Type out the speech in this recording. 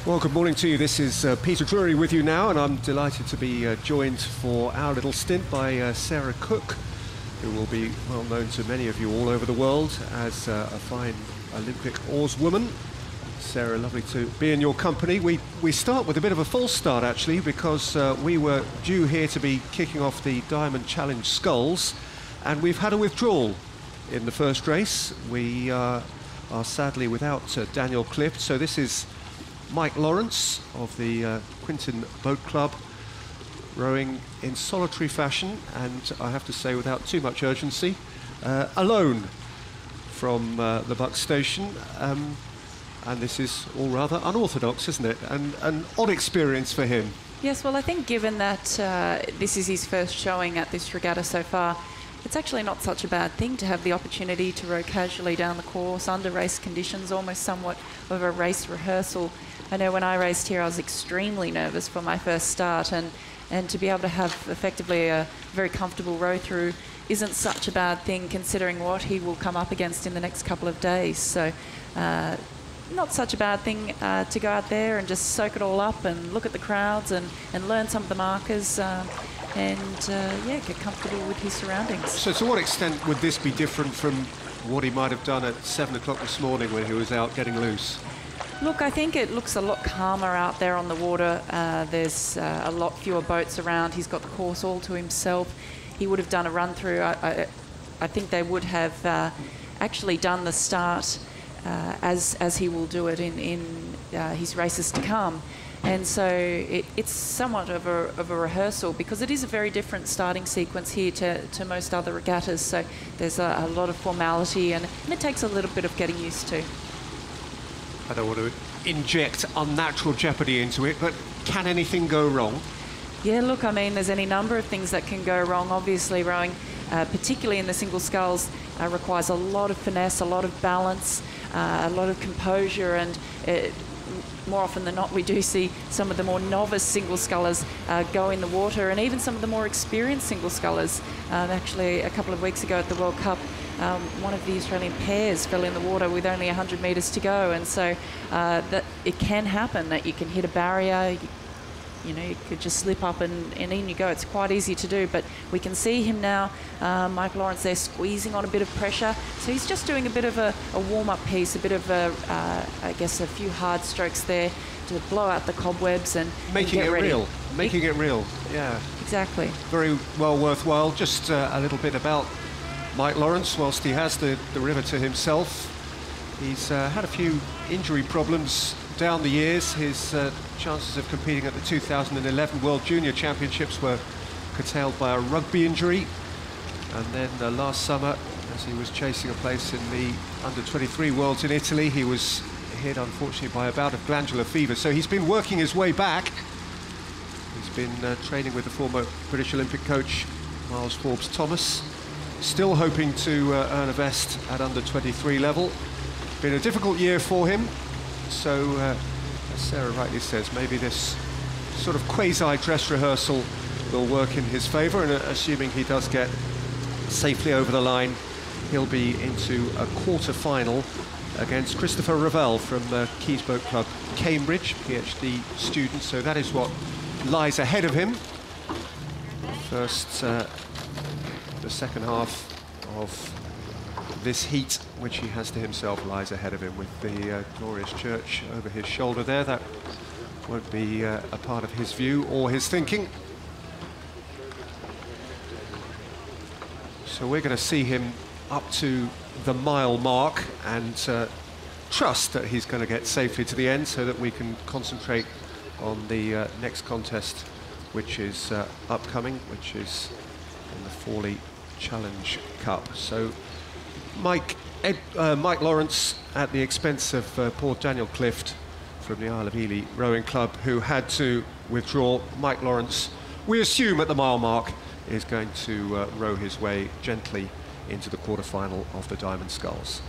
Well, good morning to you. This is Peter Drury with you now, and I'm delighted to be joined for our little stint by Sarah Cook, who will be well known to many of you all over the world as a fine Olympic oarswoman. Sarah, lovely to be in your company. We start with a bit of a false start, actually, because we were due here to be kicking off the Diamond Challenge Sculls, and we've had a withdrawal in the first race. We are sadly without Daniel Clift, so this is Mike Lawrence of the Quintin Boat Club, rowing in solitary fashion, and I have to say without too much urgency, alone from the Buck Station. And this is all rather unorthodox, isn't it? And an odd experience for him. Yes, well, I think given that this is his first showing at this regatta so far, it's actually not such a bad thing to have the opportunity to row casually down the course under race conditions, almost somewhat of a race rehearsal. I know when I raced here I was extremely nervous for my first start, and to be able to have effectively a very comfortable row through isn't such a bad thing considering what he will come up against in the next couple of days. So not such a bad thing to go out there and just soak it all up and look at the crowds and learn some of the markers and yeah, get comfortable with his surroundings. So to what extent would this be different from what he might have done at 7 o'clock this morning when he was out getting loose? Look, I think it looks a lot calmer out there on the water. There's a lot fewer boats around. He's got the course all to himself. He would have done a run through. I think they would have actually done the start as he will do it in his races to come. And so it's somewhat of a rehearsal, because it is a very different starting sequence here to most other regattas. So there's a lot of formality, and it takes a little bit of getting used to. I don't want to inject unnatural jeopardy into it, but can anything go wrong? Yeah, look, I mean, there's any number of things that can go wrong. Obviously, rowing, particularly in the single sculls, requires a lot of finesse, a lot of balance, a lot of composure, and more often than not, we do see some of the more novice single scullers go in the water, and even some of the more experienced single scullers. Actually, a couple of weeks ago at the World Cup, one of the Australian pairs fell in the water with only 100 metres to go, and so that it can happen that you can hit a barrier. You know, you could just slip up and in you go. It's quite easy to do, but we can see him now, Mike Lawrence there, squeezing on a bit of pressure. So he's just doing a bit of a warm-up piece, a bit of I guess a few hard strokes there to blow out the cobwebs and making get it ready. real. Making it real, yeah. Exactly. Very well worthwhile. Just a little bit about Mike Lawrence. Whilst he has the river to himself, he's had a few injury problems down the years. His chances of competing at the 2011 World Junior Championships were curtailed by a rugby injury, and then last summer, as he was chasing a place in the under-23 Worlds in Italy, he was hit unfortunately by a bout of glandular fever. So he's been working his way back. He's been training with the former British Olympic coach Miles Forbes-Thomas, still hoping to earn a vest at under-23 level. Been a difficult year for him. So, as Sarah rightly says, maybe this sort of quasi-dress rehearsal will work in his favour, and assuming he does get safely over the line, he'll be into a quarter-final against Christopher Ravel from Keys Boat Club, Cambridge, PhD student. So that is what lies ahead of him. First, the second half of this heat, which he has to himself, lies ahead of him with the glorious church over his shoulder there. That won't be a part of his view or his thinking. So we're going to see him up to the mile mark and trust that he's going to get safely to the end so that we can concentrate on the next contest, which is upcoming, which is in the Forley Challenge Cup. So Mike Lawrence at the expense of poor Daniel Clift from the Isle of Ely Rowing Club, who had to withdraw. Mike Lawrence, we assume at the mile mark, is going to row his way gently into the quarter-final of the Diamond Sculls.